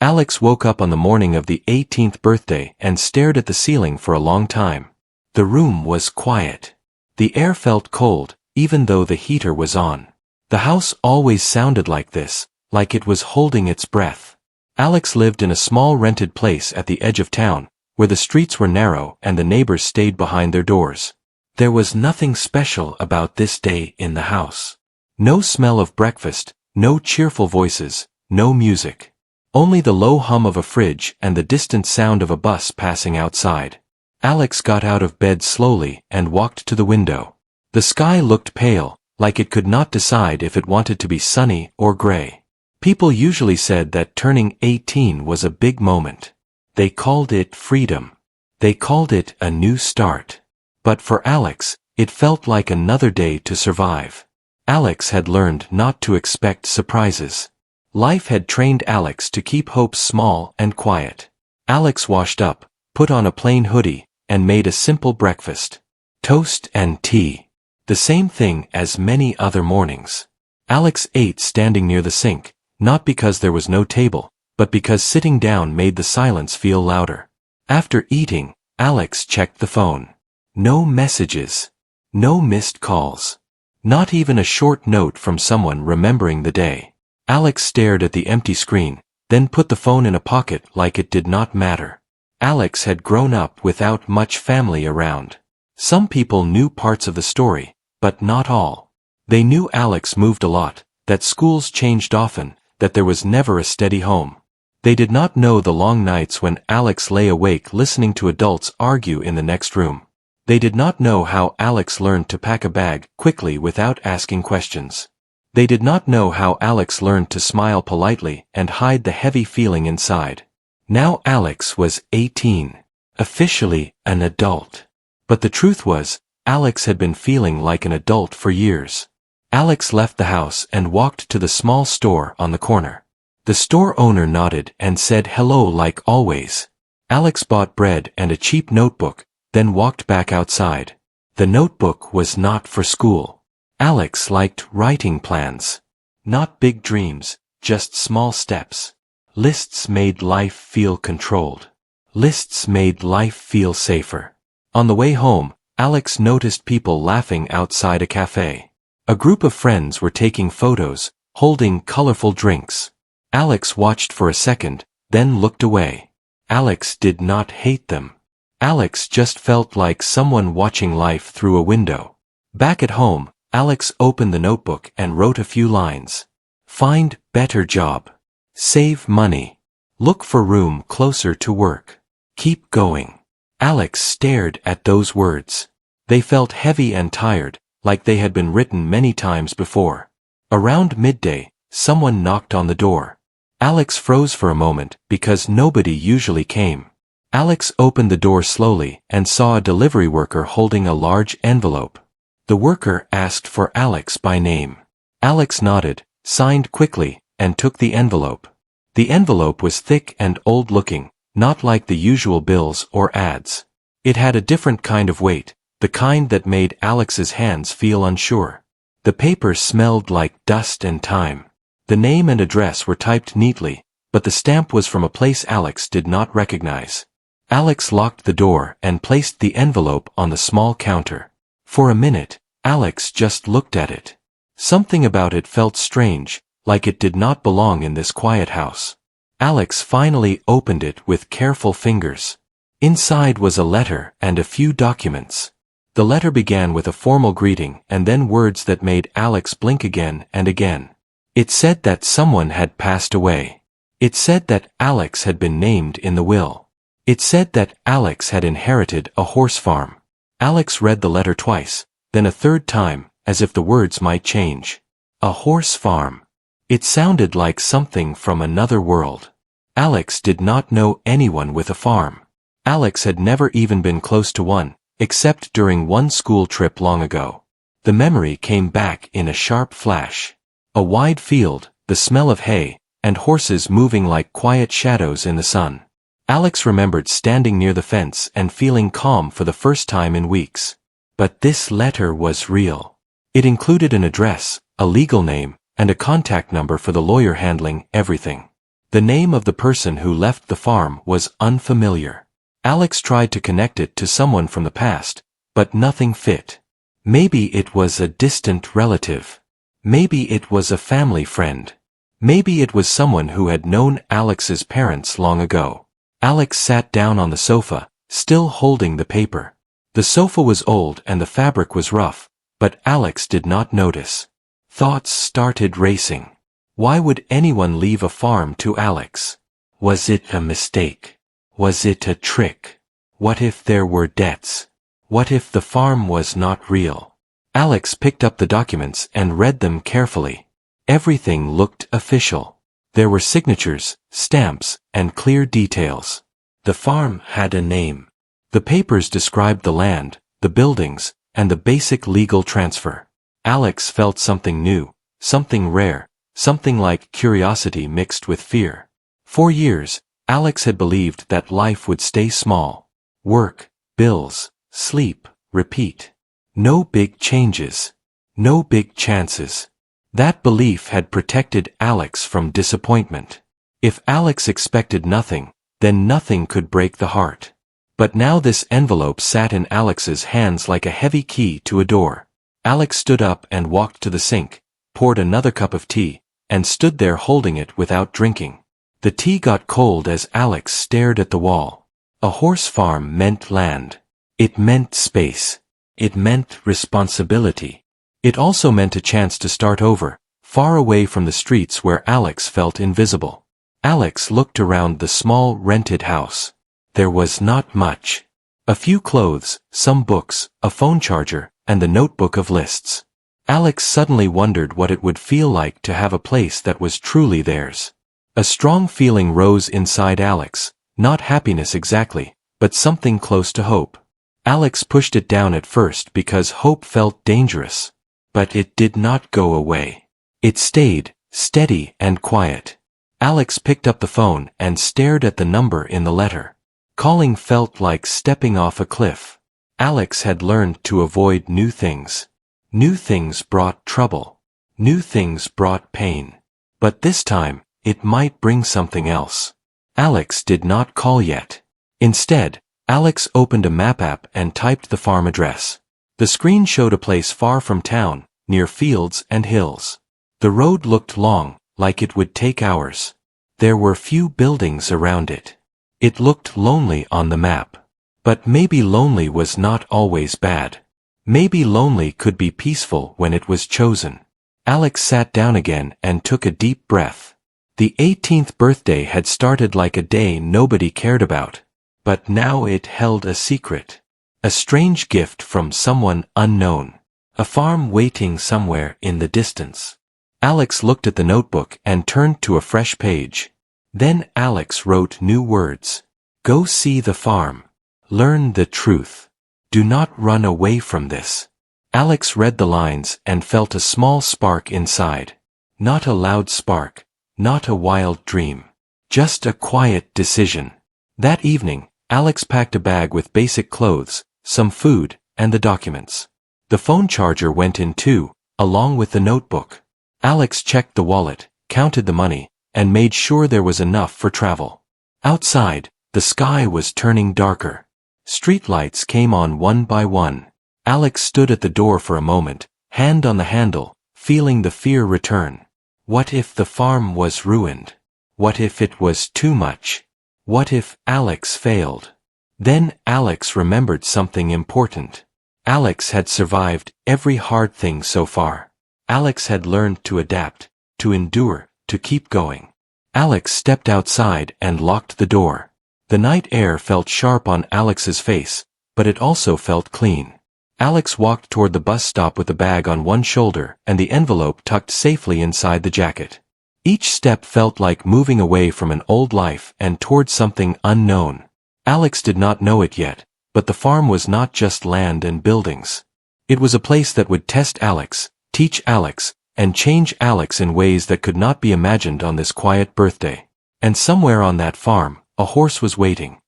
Alex woke up on the morning of the 18th birthday and stared at the ceiling for a long time. The room was quiet. The air felt cold, even though the heater was on. The house always sounded like this, like it was holding its breath. Alex lived in a small rented place at the edge of town, where the streets were narrow and the neighbors stayed behind their doors. There was nothing special about this day in the house. No smell of breakfast, no cheerful voices, no music. Only the low hum of a fridge and the distant sound of a bus passing outside. Alex got out of bed slowly and walked to the window. The sky looked pale, like it could not decide if it wanted to be sunny or gray. People usually said that turning 18 was a big moment. They called it freedom. They called it a new start. But for Alex, it felt like another day to survive. Alex had learned not to expect surprises. Life had trained Alex to keep hopes small and quiet. Alex washed up, put on a plain hoodie, and made a simple breakfast. Toast and tea. The same thing as many other mornings. Alex ate standing near the sink, not because there was no table, but because sitting down made the silence feel louder. After eating, Alex checked the phone. No messages. No missed calls. Not even a short note from someone remembering the day. Alex stared at the empty screen, then put the phone in a pocket like it did not matter. Alex had grown up without much family around. Some people knew parts of the story, but not all. They knew Alex moved a lot, that schools changed often, that there was never a steady home. They did not know the long nights when Alex lay awake listening to adults argue in the next room. They did not know how Alex learned to pack a bag quickly without asking questions. They did not know how Alex learned to smile politely and hide the heavy feeling inside. Now Alex was 18. Officially an adult. But the truth was, Alex had been feeling like an adult for years. Alex left the house and walked to the small store on the corner. The store owner nodded and said hello like always. Alex bought bread and a cheap notebook, then walked back outside. The notebook was not for school. Alex liked writing plans. Not big dreams, just small steps. Lists made life feel controlled. Lists made life feel safer. On the way home, Alex noticed people laughing outside a cafe. A group of friends were taking photos, holding colorful drinks. Alex watched for a second, then looked away. Alex did not hate them. Alex just felt like someone watching life through a window. Back at home, Alex opened the notebook and wrote a few lines. Find better job. Save money. Look for room closer to work. Keep going. Alex stared at those words. They felt heavy and tired, like they had been written many times before. Around midday, someone knocked on the door. Alex froze for a moment because nobody usually came. Alex opened the door slowly and saw a delivery worker holding a large envelope. The worker asked for Alex by name. Alex nodded, signed quickly, and took the envelope. The envelope was thick and old-looking, not like the usual bills or ads. It had a different kind of weight, the kind that made Alex's hands feel unsure. The paper smelled like dust and time. The name and address were typed neatly, but the stamp was from a place Alex did not recognize. Alex locked the door and placed the envelope on the small counter. For a minute, Alex just looked at it. Something about it felt strange, like it did not belong in this quiet house. Alex finally opened it with careful fingers. Inside was a letter and a few documents. The letter began with a formal greeting and then words that made Alex blink again and again. It said that someone had passed away. It said that Alex had been named in the will. It said that Alex had inherited a horse farm. Alex read the letter twice, then a third time, as if the words might change. A horse farm. It sounded like something from another world. Alex did not know anyone with a farm. Alex had never even been close to one, except during one school trip long ago. The memory came back in a sharp flash. A wide field, the smell of hay, and horses moving like quiet shadows in the sun. Alex remembered standing near the fence and feeling calm for the first time in weeks. But this letter was real. It included an address, a legal name, and a contact number for the lawyer handling everything. The name of the person who left the farm was unfamiliar. Alex tried to connect it to someone from the past, but nothing fit. Maybe it was a distant relative. Maybe it was a family friend. Maybe it was someone who had known Alex's parents long ago. Alex sat down on the sofa, still holding the paper. The sofa was old and the fabric was rough, but Alex did not notice. Thoughts started racing. Why would anyone leave a farm to Alex? Was it a mistake? Was it a trick? What if there were debts? What if the farm was not real? Alex picked up the documents and read them carefully. Everything looked official. There were signatures, stamps, and clear details. The farm had a name. The papers described the land, the buildings, and the basic legal transfer. Alex felt something new, something rare, something like curiosity mixed with fear. For years, Alex had believed that life would stay small. Work, bills, sleep, repeat. No big changes. No big chances. That belief had protected Alex from disappointment. If Alex expected nothing, then nothing could break the heart. But now this envelope sat in Alex's hands like a heavy key to a door. Alex stood up and walked to the sink, poured another cup of tea, and stood there holding it without drinking. The tea got cold as Alex stared at the wall. A horse farm meant land. It meant space. It meant responsibility. It also meant a chance to start over, far away from the streets where Alex felt invisible. Alex looked around the small rented house. There was not much. A few clothes, some books, a phone charger, and the notebook of lists. Alex suddenly wondered what it would feel like to have a place that was truly theirs. A strong feeling rose inside Alex, not happiness exactly, but something close to hope. Alex pushed it down at first because hope felt dangerous. But it did not go away. It stayed, steady and quiet. Alex picked up the phone and stared at the number in the letter. Calling felt like stepping off a cliff. Alex had learned to avoid new things. New things brought trouble. New things brought pain. But this time, it might bring something else. Alex did not call yet. Instead, Alex opened a map app and typed the farm address. The screen showed a place far from town, near fields and hills. The road looked long, like it would take hours. There were few buildings around it. It looked lonely on the map. But maybe lonely was not always bad. Maybe lonely could be peaceful when it was chosen. Alex sat down again and took a deep breath. The 18th birthday had started like a day nobody cared about. But now it held a secret. A strange gift from someone unknown. A farm waiting somewhere in the distance. Alex looked at the notebook and turned to a fresh page. Then Alex wrote new words. Go see the farm. Learn the truth. Do not run away from this. Alex read the lines and felt a small spark inside. Not a loud spark. Not a wild dream. Just a quiet decision. That evening, Alex packed a bag with basic clothes, some food, and the documents. The phone charger went in too, along with the notebook. Alex checked the wallet, counted the money, and made sure there was enough for travel. Outside, the sky was turning darker. Streetlights came on one by one. Alex stood at the door for a moment, hand on the handle, feeling the fear return. What if the farm was ruined? What if it was too much? What if Alex failed? Then Alex remembered something important. Alex had survived every hard thing so far. Alex had learned to adapt, to endure, to keep going. Alex stepped outside and locked the door. The night air felt sharp on Alex's face, but it also felt clean. Alex walked toward the bus stop with the bag on one shoulder and the envelope tucked safely inside the jacket. Each step felt like moving away from an old life and toward something unknown. Alex did not know it yet, but the farm was not just land and buildings. It was a place that would test Alex, teach Alex, and change Alex in ways that could not be imagined on this quiet birthday. And somewhere on that farm, a horse was waiting.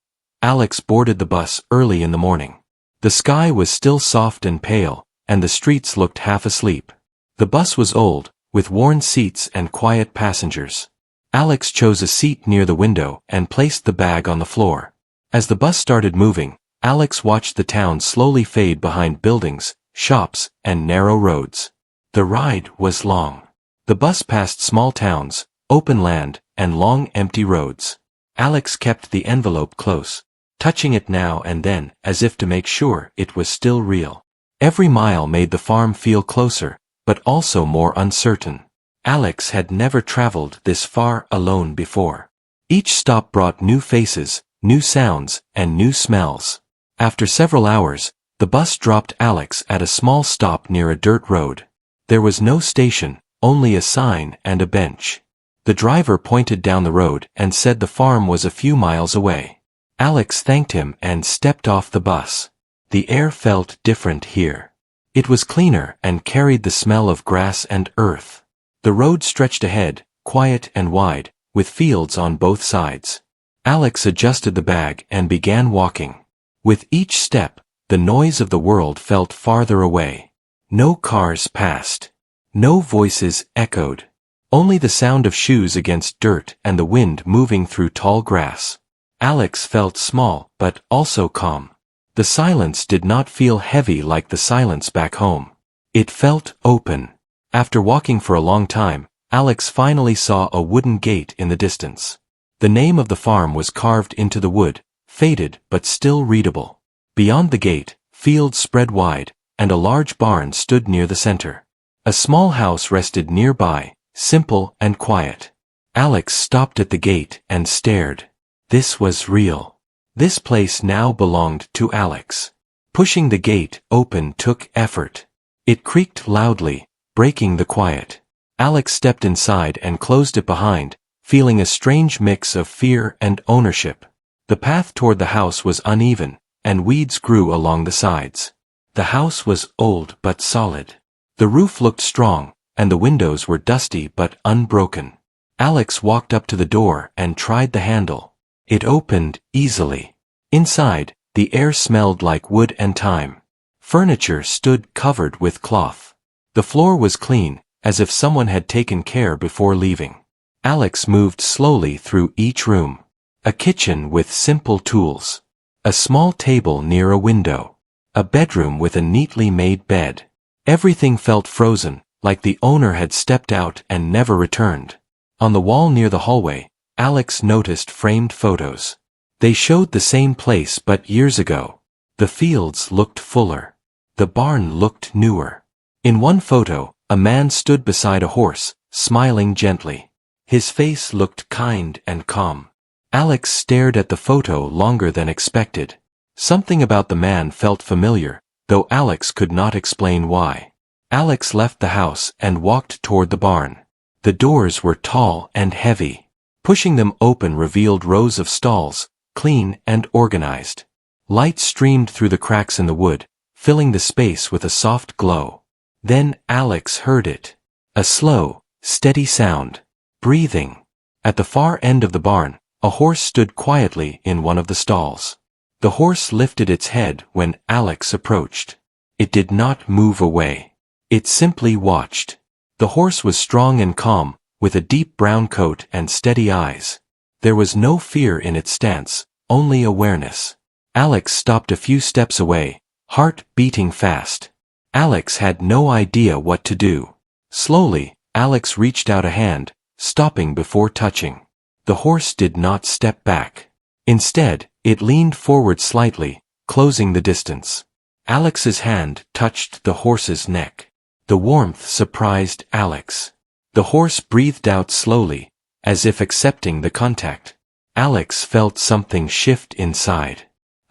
Alex boarded the bus early in the morning. The sky was still soft and pale, and the streets looked half asleep. The bus was old, with worn seats and quiet passengers. Alex chose a seat near the window and placed the bag on the floor. As the bus started moving, Alex watched the town slowly fade behind buildings, shops, and narrow roads. The ride was long. The bus passed small towns, open land, and long empty roads. Alex kept the envelope close, touching it now and then as if to make sure it was still real. Every mile made the farm feel closer, but also more uncertain. Alex had never traveled this far alone before. Each stop brought new faces, new sounds, and new smells. After several hours, the bus dropped Alex at a small stop near a dirt road. There was no station, only a sign and a bench. The driver pointed down the road and said the farm was a few miles away. Alex thanked him and stepped off the bus. The air felt different here. It was cleaner and carried the smell of grass and earth. The road stretched ahead, quiet and wide, with fields on both sides. Alex adjusted the bag and began walking. With each step, the noise of the world felt farther away. No cars passed. No voices echoed. Only the sound of shoes against dirt and the wind moving through tall grass. Alex felt small, but also calm. The silence did not feel heavy like the silence back home. It felt open. After walking for a long time, Alex finally saw a wooden gate in the distance. The name of the farm was carved into the wood, faded but still readable. Beyond the gate, fields spread wide, and a large barn stood near the center. A small house rested nearby, simple and quiet. Alex stopped at the gate and stared. This was real. This place now belonged to Alex. Pushing the gate open took effort. It creaked loudly, breaking the quiet. Alex stepped inside and closed it behind, feeling a strange mix of fear and ownership. The path toward the house was uneven, and weeds grew along the sides. The house was old but solid. The roof looked strong, and the windows were dusty but unbroken. Alex walked up to the door and tried the handle. It opened easily. Inside, the air smelled like wood and thyme. Furniture stood covered with cloth. The floor was clean, as if someone had taken care before leaving. Alex moved slowly through each room. A kitchen with simple tools. A small table near a window. A bedroom with a neatly made bed. Everything felt frozen, like the owner had stepped out and never returned. On the wall near the hallway, Alex noticed framed photos. They showed the same place but years ago. The fields looked fuller. The barn looked newer. In one photo, a man stood beside a horse, smiling gently. His face looked kind and calm. Alex stared at the photo longer than expected. Something about the man felt familiar, though Alex could not explain why. Alex left the house and walked toward the barn. The doors were tall and heavy. Pushing them open revealed rows of stalls, clean and organized. Light streamed through the cracks in the wood, filling the space with a soft glow. Then Alex heard it. A slow, steady sound. Breathing. At the far end of the barn, a horse stood quietly in one of the stalls. The horse lifted its head when Alex approached. It did not move away. It simply watched. The horse was strong and calm, with a deep brown coat and steady eyes. There was no fear in its stance, only awareness. Alex stopped a few steps away, heart beating fast. Alex had no idea what to do. Slowly, Alex reached out a hand, stopping before touching. The horse did not step back. Instead, it leaned forward slightly, closing the distance. Alex's hand touched the horse's neck. The warmth surprised Alex. The horse breathed out slowly, as if accepting the contact. Alex felt something shift inside.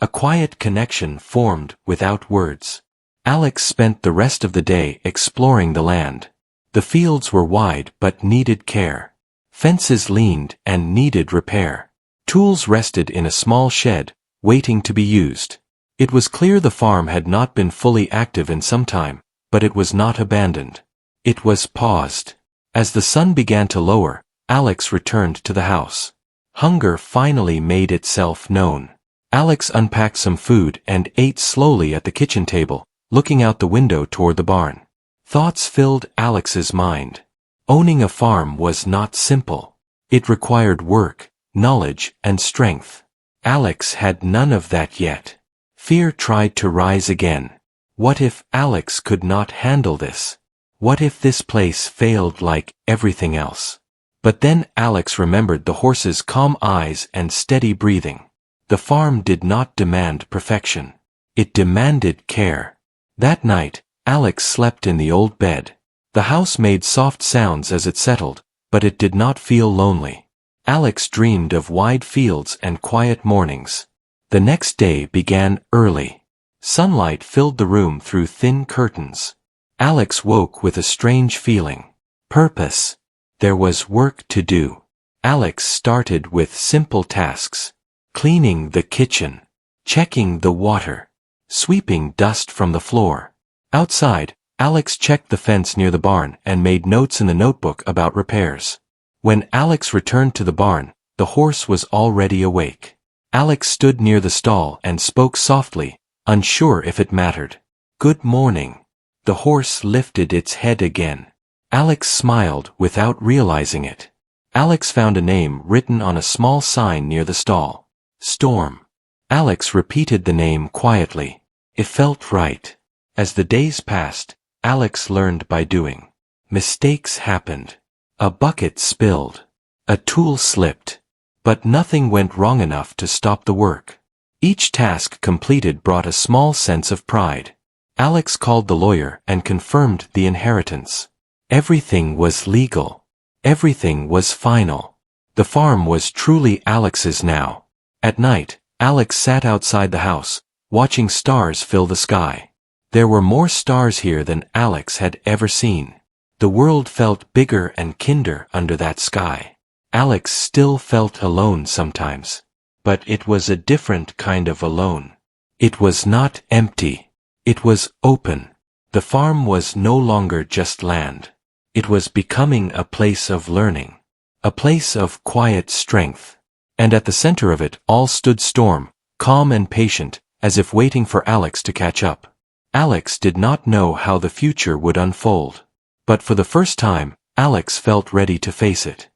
A quiet connection formed without words. Alex spent the rest of the day exploring the land. The fields were wide but needed care. Fences leaned and needed repair. Tools rested in a small shed, waiting to be used. It was clear the farm had not been fully active in some time, but it was not abandoned. It was paused. As the sun began to lower, Alex returned to the house. Hunger finally made itself known. Alex unpacked some food and ate slowly at the kitchen table, looking out the window toward the barn. Thoughts filled Alex's mind. Owning a farm was not simple. It required work, knowledge, and strength. Alex had none of that yet. Fear tried to rise again. What if Alex could not handle this? What if this place failed like everything else? But then Alex remembered the horse's calm eyes and steady breathing. The farm did not demand perfection. It demanded care. That night, Alex slept in the old bed. The house made soft sounds as it settled, but it did not feel lonely. Alex dreamed of wide fields and quiet mornings. The next day began early. Sunlight filled the room through thin curtains. Alex woke with a strange feeling. Purpose. There was work to do. Alex started with simple tasks. Cleaning the kitchen. Checking the water. Sweeping dust from the floor. Outside, Alex checked the fence near the barn and made notes in the notebook about repairs. When Alex returned to the barn, the horse was already awake. Alex stood near the stall and spoke softly, unsure if it mattered. "Good morning." The horse lifted its head again. Alex smiled without realizing it. Alex found a name written on a small sign near the stall. Storm. Alex repeated the name quietly. It felt right. As the days passed, Alex learned by doing. Mistakes happened. A bucket spilled. A tool slipped. But nothing went wrong enough to stop the work. Each task completed brought a small sense of pride. Alex called the lawyer and confirmed the inheritance. Everything was legal. Everything was final. The farm was truly Alex's now. At night, Alex sat outside the house, watching stars fill the sky. There were more stars here than Alex had ever seen. The world felt bigger and kinder under that sky. Alex still felt alone sometimes. But it was a different kind of alone. It was not empty. It was open. The farm was no longer just land. It was becoming a place of learning. A place of quiet strength. And at the center of it all stood Storm, calm and patient, as if waiting for Alex to catch up. Alex did not know how the future would unfold. But for the first time, Alex felt ready to face it.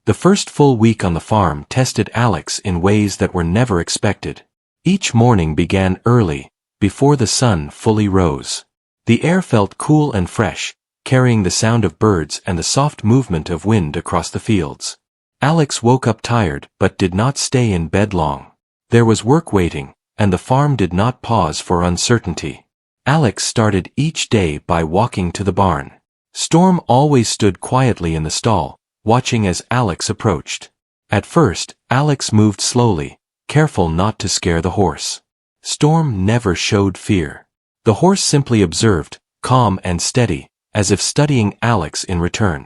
The first full week on the farm tested Alex in ways that were never expected. Each morning began early, before the sun fully rose. The air felt cool and fresh, carrying the sound of birds and the soft movement of wind across the fields. Alex woke up tired but did not stay in bed long. There was work waiting, and the farm did not pause for uncertainty. Alex started each day by walking to the barn. Storm always stood quietly in the stall, watching as Alex approached. At first, Alex moved slowly, careful not to scare the horse. Storm never showed fear. The horse simply observed, calm and steady, as if studying Alex in return.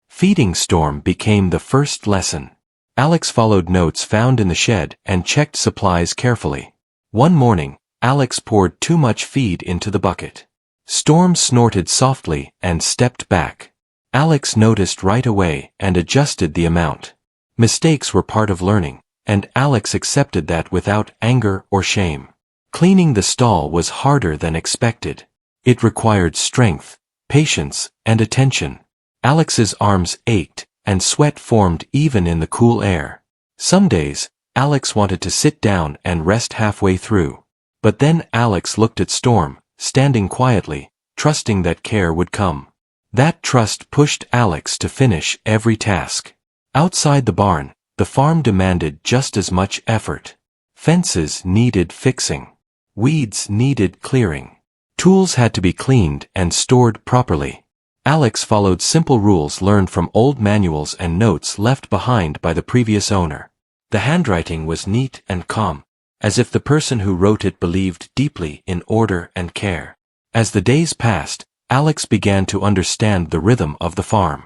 Feeding Storm became the first lesson. Alex followed notes found in the shed and checked supplies carefully. One morning, Alex poured too much feed into the bucket. Storm snorted softly and stepped back. Alex noticed right away and adjusted the amount. Mistakes were part of learning, and Alex accepted that without anger or shame. Cleaning the stall was harder than expected. It required strength, patience, and attention. Alex's arms ached, and sweat formed even in the cool air. Some days, Alex wanted to sit down and rest halfway through. But then Alex looked at Storm, standing quietly, trusting that care would come. That trust pushed Alex to finish every task. Outside the barn, the farm demanded just as much effort. Fences needed fixing. Weeds needed clearing. Tools had to be cleaned and stored properly. Alex followed simple rules learned from old manuals and notes left behind by the previous owner. The handwriting was neat and calm, as if the person who wrote it believed deeply in order and care. As the days passed, Alex began to understand the rhythm of the farm.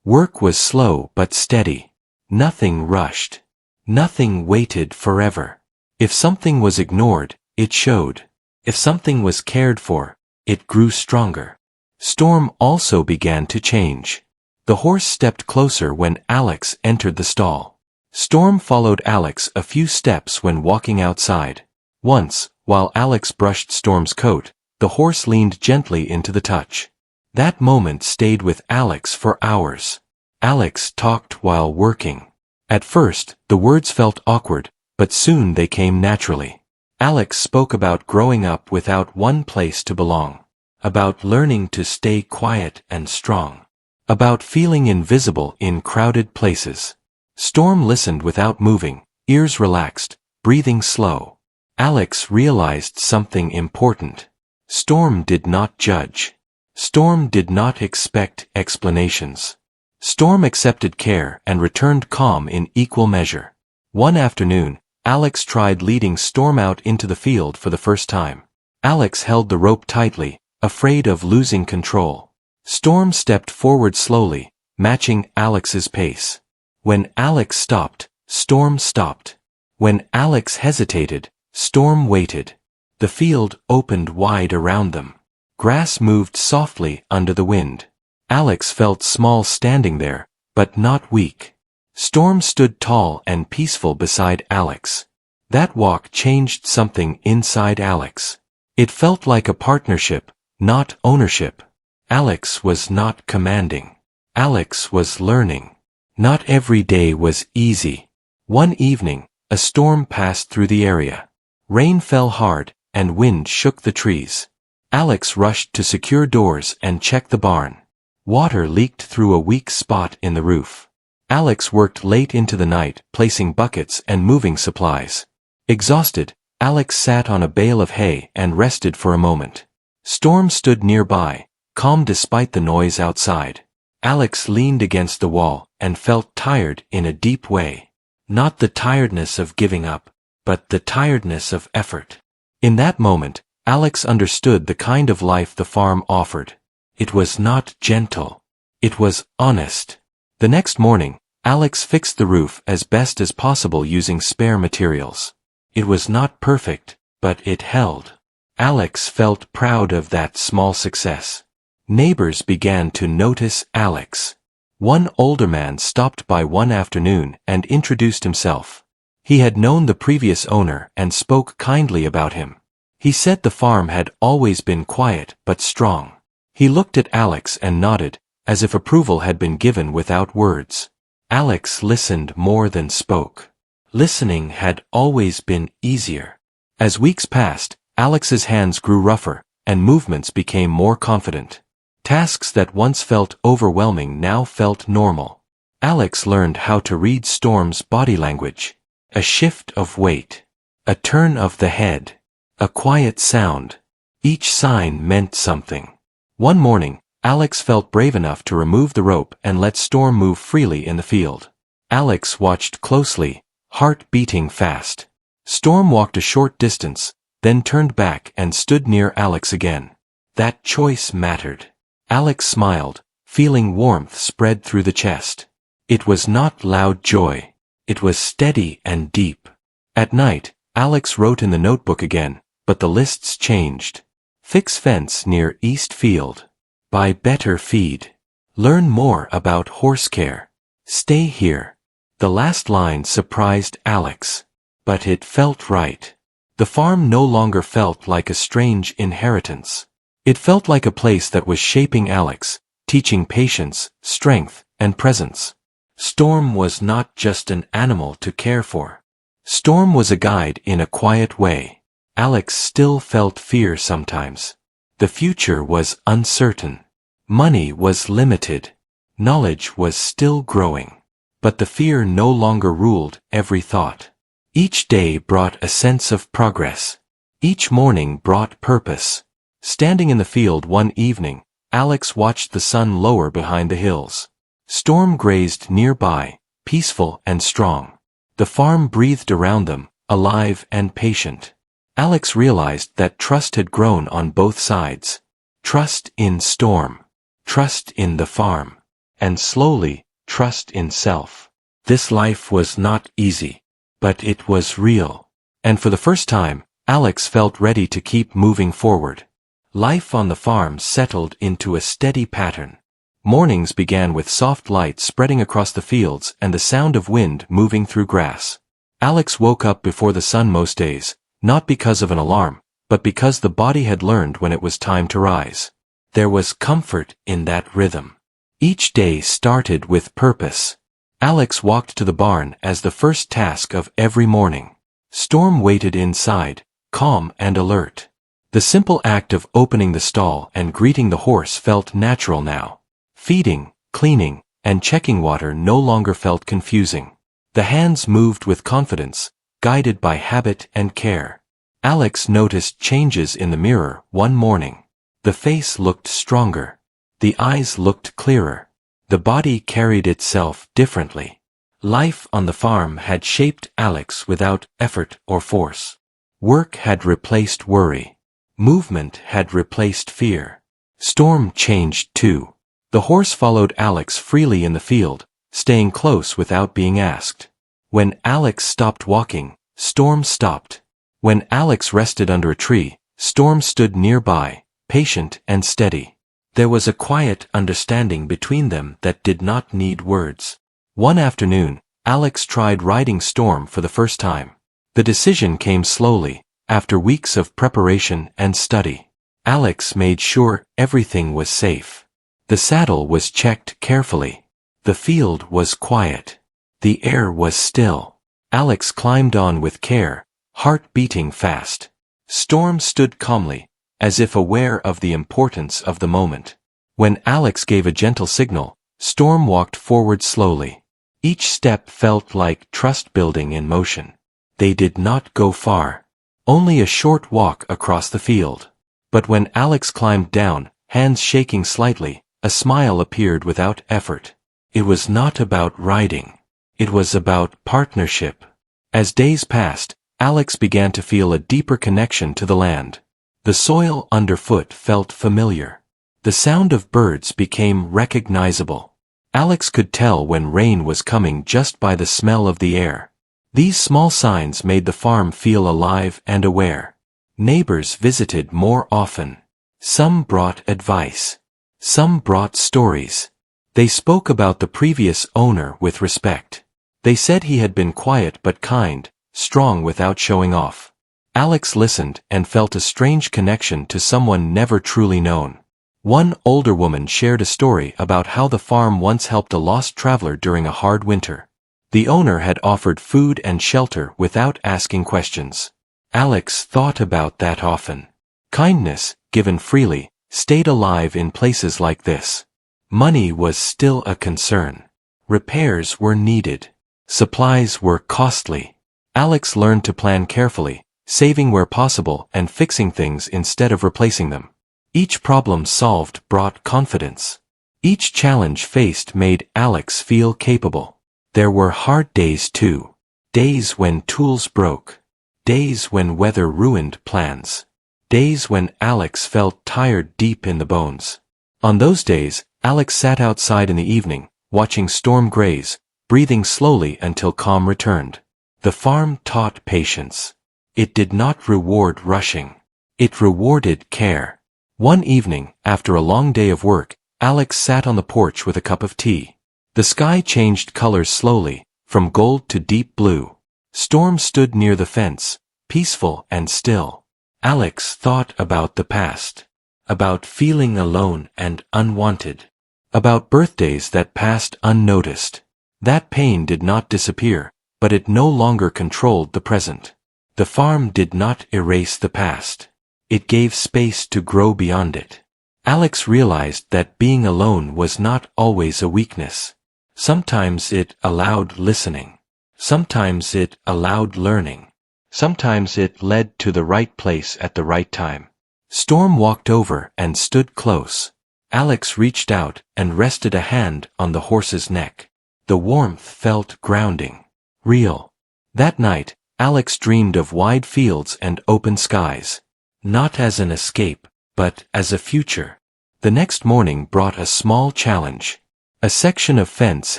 Work was slow but steady. Nothing rushed. Nothing waited forever. If something was ignored, it showed. If something was cared for, it grew stronger. Storm also began to change. The horse stepped closer when Alex entered the stall. Storm followed Alex a few steps when walking outside. Once, while Alex brushed Storm's coat, the horse leaned gently into the touch. That moment stayed with Alex for hours. Alex talked while working. At first, the words felt awkward, but soon they came naturally. Alex spoke about growing up without one place to belong, about learning to stay quiet and strong, about feeling invisible in crowded places. Storm listened without moving, ears relaxed, breathing slow. Alex realized something important. Storm did not judge. Storm did not expect explanations. Storm accepted care and returned calm in equal measure. One afternoon, Alex tried leading Storm out into the field for the first time. Alex held the rope tightly, afraid of losing control. Storm stepped forward slowly, matching Alex's pace. When Alex stopped, Storm stopped. When Alex hesitated, Storm waited. The field opened wide around them. Grass moved softly under the wind. Alex felt small standing there, but not weak. Storm stood tall and peaceful beside Alex. That walk changed something inside Alex. It felt like a partnership, not ownership. Alex was not commanding. Alex was learning. Not every day was easy. One evening, a storm passed through the area. Rain fell hard, and wind shook the trees. Alex rushed to secure doors and check the barn. Water leaked through a weak spot in the roof. Alex worked late into the night, placing buckets and moving supplies. Exhausted, Alex sat on a bale of hay and rested for a moment. Storm stood nearby, calm despite the noise outside. Alex leaned against the wall and felt tired in a deep way. Not the tiredness of giving up, but the tiredness of effort. In that moment, Alex understood the kind of life the farm offered. It was not gentle. It was honest. The next morning, Alex fixed the roof as best as possible using spare materials. It was not perfect, but it held. Alex felt proud of that small success. Neighbors began to notice Alex. One older man stopped by one afternoon and introduced himself. He had known the previous owner and spoke kindly about him. He said the farm had always been quiet but strong. He looked at Alex and nodded, as if approval had been given without words. Alex listened more than spoke. Listening had always been easier. As weeks passed, Alex's hands grew rougher, and movements became more confident. Tasks that once felt overwhelming now felt normal. Alex learned how to read Storm's body language. A shift of weight. A turn of the head. A quiet sound. Each sign meant something. One morning, Alex felt brave enough to remove the rope and let Storm move freely in the field. Alex watched closely, heart beating fast. Storm walked a short distance, then turned back and stood near Alex again. That choice mattered. Alex smiled, feeling warmth spread through the chest. It was not loud joy. It was steady and deep. At night, Alex wrote in the notebook again, but the lists changed. Fix fence near East Field. Buy better feed. Learn more about horse care. Stay here. The last line surprised Alex. But it felt right. The farm no longer felt like a strange inheritance. It felt like a place that was shaping Alex, teaching patience, strength, and presence. Storm was not just an animal to care for. Storm was a guide in a quiet way. Alex still felt fear sometimes. The future was uncertain. Money was limited. Knowledge was still growing. But the fear no longer ruled every thought. Each day brought a sense of progress. Each morning brought purpose. Standing in the field one evening, Alex watched the sun lower behind the hills. Storm grazed nearby, peaceful and strong. The farm breathed around them, alive and patient. Alex realized that trust had grown on both sides. Trust in Storm. Trust in the farm. And slowly, trust in self. This life was not easy. But it was real. And for the first time, Alex felt ready to keep moving forward. Life on the farm settled into a steady pattern. Mornings began with soft light spreading across the fields and the sound of wind moving through grass. Alex woke up before the sun most days, not because of an alarm, but because the body had learned when it was time to rise. There was comfort in that rhythm. Each day started with purpose. Alex walked to the barn as the first task of every morning. Storm waited inside, calm and alert. The simple act of opening the stall and greeting the horse felt natural now. Feeding, cleaning, and checking water no longer felt confusing. The hands moved with confidence, guided by habit and care. Alex noticed changes in the mirror one morning. The face looked stronger. The eyes looked clearer. The body carried itself differently. Life on the farm had shaped Alex without effort or force. Work had replaced worry. Movement had replaced fear. Storm changed too. The horse followed Alex freely in the field, staying close without being asked. When Alex stopped walking, Storm stopped. When Alex rested under a tree, Storm stood nearby, patient and steady. There was a quiet understanding between them that did not need words. One afternoon, Alex tried riding Storm for the first time. The decision came slowly, after weeks of preparation and study. Alex made sure everything was safe. The saddle was checked carefully. The field was quiet. The air was still. Alex climbed on with care, heart beating fast. Storm stood calmly, as if aware of the importance of the moment. When Alex gave a gentle signal, Storm walked forward slowly. Each step felt like trust building in motion. They did not go far. Only a short walk across the field. But when Alex climbed down, hands shaking slightly, a smile appeared without effort. It was not about riding. It was about partnership. As days passed, Alex began to feel a deeper connection to the land. The soil underfoot felt familiar. The sound of birds became recognizable. Alex could tell when rain was coming just by the smell of the air. These small signs made the farm feel alive and aware. Neighbors visited more often. Some brought advice. Some brought stories. They spoke about the previous owner with respect. They said he had been quiet but kind, strong without showing off. Alex listened and felt a strange connection to someone never truly known. One older woman shared a story about how the farm once helped a lost traveler during a hard winter. The owner had offered food and shelter without asking questions. Alex thought about that often. Kindness, given freely, stayed alive in places like this. Money was still a concern. Repairs were needed. Supplies were costly. Alex learned to plan carefully, saving where possible and fixing things instead of replacing them. Each problem solved brought confidence. Each challenge faced made Alex feel capable. There were hard days too. Days when tools broke. Days when weather ruined plans. Days when Alex felt tired deep in the bones. On those days, Alex sat outside in the evening, watching Storm graze, breathing slowly until calm returned. The farm taught patience. It did not reward rushing. It rewarded care. One evening, after a long day of work, Alex sat on the porch with a cup of tea. The sky changed colors slowly, from gold to deep blue. Storm stood near the fence, peaceful and still. Alex thought about the past. About feeling alone and unwanted. About birthdays that passed unnoticed. That pain did not disappear, but it no longer controlled the present. The farm did not erase the past. It gave space to grow beyond it. Alex realized that being alone was not always a weakness. Sometimes it allowed listening. Sometimes it allowed learning. Sometimes it led to the right place at the right time. Storm walked over and stood close. Alex reached out and rested a hand on the horse's neck. The warmth felt grounding. Real. That night, Alex dreamed of wide fields and open skies. Not as an escape, but as a future. The next morning brought a small challenge. A section of fence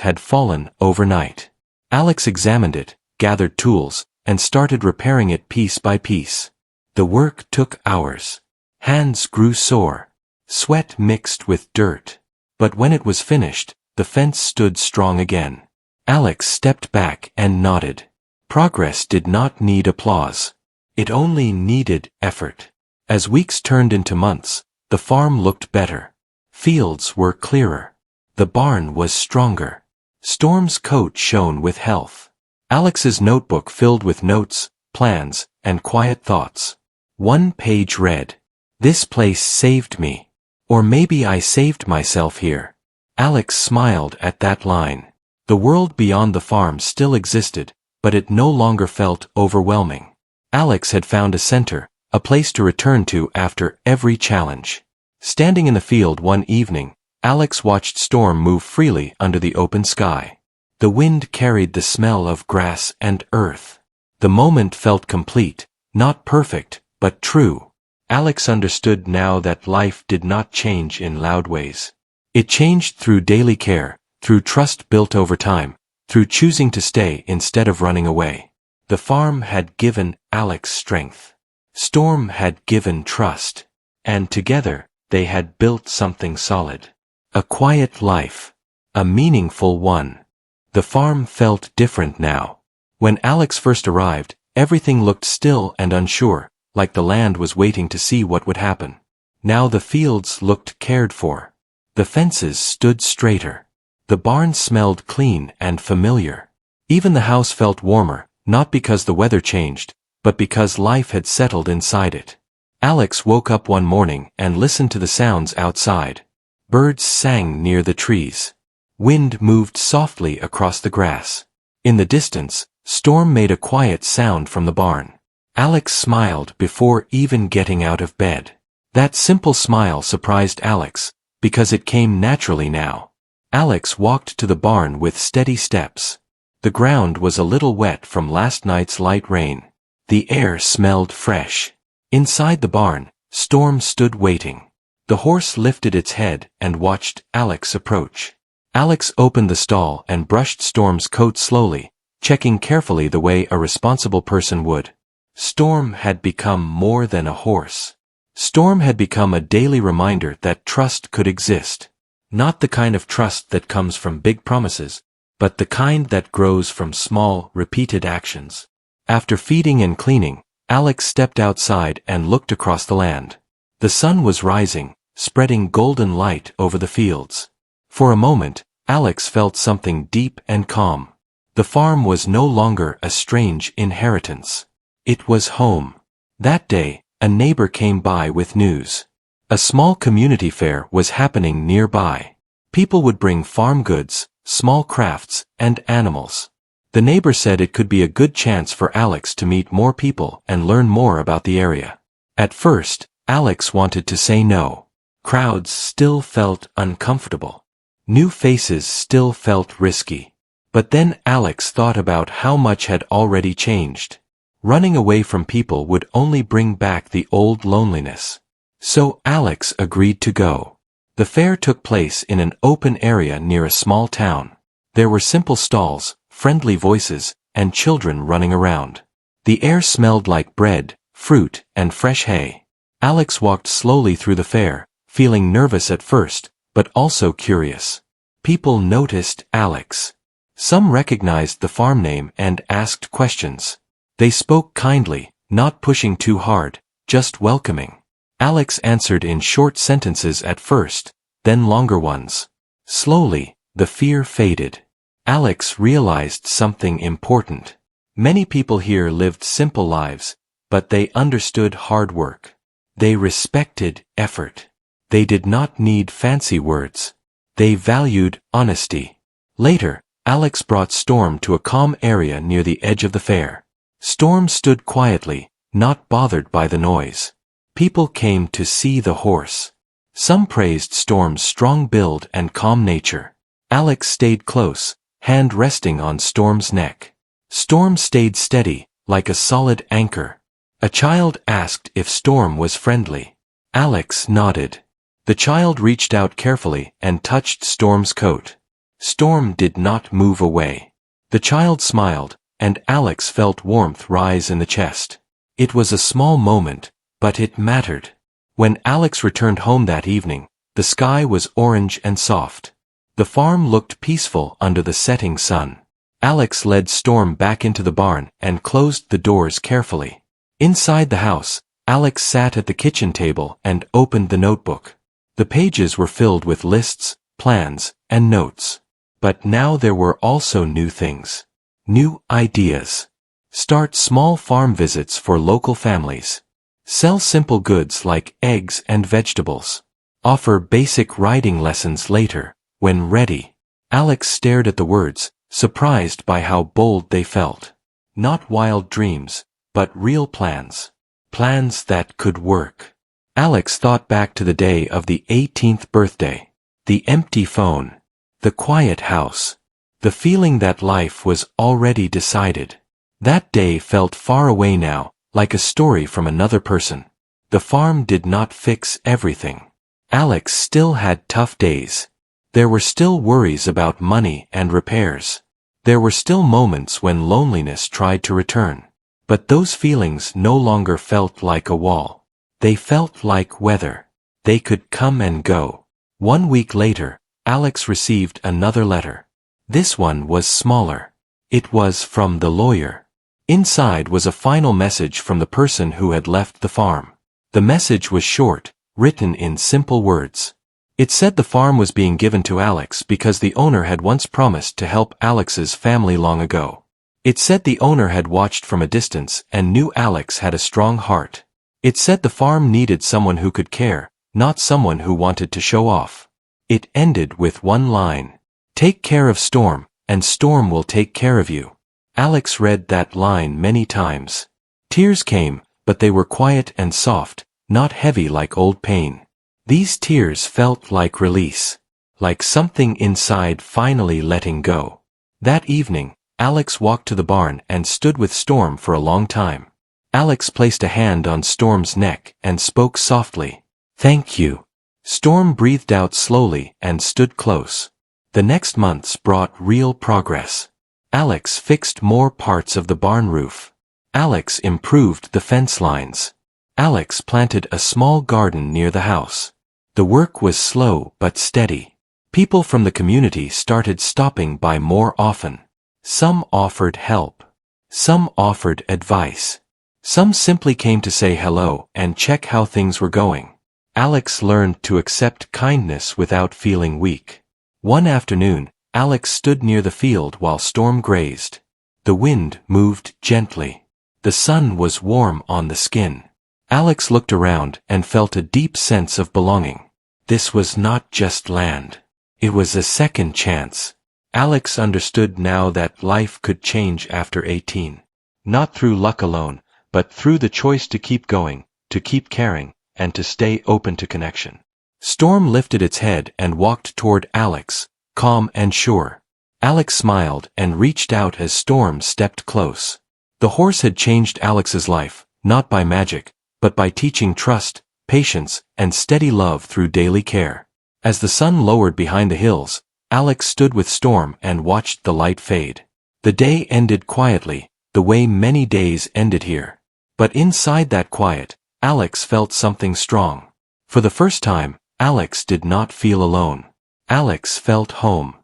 had fallen overnight. Alex examined it, gathered tools, and started repairing it piece by piece. The work took hours. Hands grew sore. Sweat mixed with dirt. But when it was finished, the fence stood strong again. Alex stepped back and nodded. Progress did not need applause. It only needed effort. As weeks turned into months, the farm looked better. Fields were clearer. The barn was stronger. Storm's coat shone with health. Alex's notebook filled with notes, plans, and quiet thoughts. One page read, "This place saved me. Or maybe I saved myself here." Alex smiled at that line. The world beyond the farm still existed, but it no longer felt overwhelming. Alex had found a center, a place to return to after every challenge. Standing in the field one evening, Alex watched Storm move freely under the open sky. The wind carried the smell of grass and earth. The moment felt complete, not perfect, but true. Alex understood now that life did not change in loud ways. It changed through daily care, through trust built over time, through choosing to stay instead of running away. The farm had given Alex strength. Storm had given trust. And together, they had built something solid. A quiet life. A meaningful one. The farm felt different now. When Alex first arrived, everything looked still and unsure, like the land was waiting to see what would happen. Now the fields looked cared for. The fences stood straighter. The barn smelled clean and familiar. Even the house felt warmer, not because the weather changed, but because life had settled inside it. Alex woke up one morning and listened to the sounds outside. Birds sang near the trees. Wind moved softly across the grass. In the distance, Storm made a quiet sound from the barn. Alex smiled before even getting out of bed. That simple smile surprised Alex, because it came naturally now. Alex walked to the barn with steady steps. The ground was a little wet from last night's light rain. The air smelled fresh. Inside the barn, Storm stood waiting. The horse lifted its head and watched Alex approach. Alex opened the stall and brushed Storm's coat slowly, checking carefully the way a responsible person would. Storm had become more than a horse. Storm had become a daily reminder that trust could exist. Not the kind of trust that comes from big promises, but the kind that grows from small, repeated actions. After feeding and cleaning, Alex stepped outside and looked across the land. The sun was rising, spreading golden light over the fields. For a moment, Alex felt something deep and calm. The farm was no longer a strange inheritance. It was home. That day, a neighbor came by with news. A small community fair was happening nearby. People would bring farm goods, small crafts, and animals. The neighbor said it could be a good chance for Alex to meet more people and learn more about the area. At first, Alex wanted to say no. Crowds still felt uncomfortable. New faces still felt risky. But then Alex thought about how much had already changed. Running away from people would only bring back the old loneliness. So Alex agreed to go. The fair took place in an open area near a small town. There were simple stalls, friendly voices, and children running around. The air smelled like bread, fruit, and fresh hay. Alex walked slowly through the fair, feeling nervous at first, but also curious. People noticed Alex. Some recognized the farm name and asked questions. They spoke kindly, not pushing too hard, just welcoming. Alex answered in short sentences at first, then longer ones. Slowly, the fear faded. Alex realized something important. Many people here lived simple lives, but they understood hard work. They respected effort. They did not need fancy words. They valued honesty. Later, Alex brought Storm to a calm area near the edge of the fair. Storm stood quietly, not bothered by the noise. People came to see the horse. Some praised Storm's strong build and calm nature. Alex stayed close, hand resting on Storm's neck. Storm stayed steady, like a solid anchor. A child asked if Storm was friendly. Alex nodded. The child reached out carefully and touched Storm's coat. Storm did not move away. The child smiled, and Alex felt warmth rise in the chest. It was a small moment, but it mattered. When Alex returned home that evening, the sky was orange and soft. The farm looked peaceful under the setting sun. Alex led Storm back into the barn and closed the doors carefully. Inside the house, Alex sat at the kitchen table and opened the notebook. The pages were filled with lists, plans, and notes. But now there were also new things. New ideas. Start small farm visits for local families. Sell simple goods like eggs and vegetables. Offer basic riding lessons later, when ready. Alex stared at the words, surprised by how bold they felt. Not wild dreams, but real plans. Plans that could work. Alex thought back to the day of the 18th birthday. The empty phone. The quiet house. The feeling that life was already decided. That day felt far away now, like a story from another person. The farm did not fix everything. Alex still had tough days. There were still worries about money and repairs. There were still moments when loneliness tried to return. But those feelings no longer felt like a wall. They felt like weather. They could come and go. 1 week later, Alex received another letter. This one was smaller. It was from the lawyer. Inside was a final message from the person who had left the farm. The message was short, written in simple words. It said the farm was being given to Alex because the owner had once promised to help Alex's family long ago. It said the owner had watched from a distance and knew Alex had a strong heart. It said the farm needed someone who could care, not someone who wanted to show off. It ended with one line. Take care of Storm, and Storm will take care of you. Alex read that line many times. Tears came, but they were quiet and soft, not heavy like old pain. These tears felt like release. Like something inside finally letting go. That evening, Alex walked to the barn and stood with Storm for a long time. Alex placed a hand on Storm's neck and spoke softly. Thank you. Storm breathed out slowly and stood close. The next months brought real progress. Alex fixed more parts of the barn roof. Alex improved the fence lines. Alex planted a small garden near the house. The work was slow but steady. People from the community started stopping by more often. Some offered help. Some offered advice. Some simply came to say hello and check how things were going. Alex learned to accept kindness without feeling weak. One afternoon, Alex stood near the field while Storm grazed. The wind moved gently. The sun was warm on the skin. Alex looked around and felt a deep sense of belonging. This was not just land. It was a second chance. Alex understood now that life could change after 18. Not through luck alone, but through the choice to keep going, to keep caring, and to stay open to connection. Storm lifted its head and walked toward Alex, calm and sure. Alex smiled and reached out as Storm stepped close. The horse had changed Alex's life, not by magic, but by teaching trust, patience, and steady love through daily care. As the sun lowered behind the hills, Alex stood with Storm and watched the light fade. The day ended quietly, the way many days ended here. But inside that quiet, Alex felt something strong. For the first time, Alex did not feel alone. Alex felt home.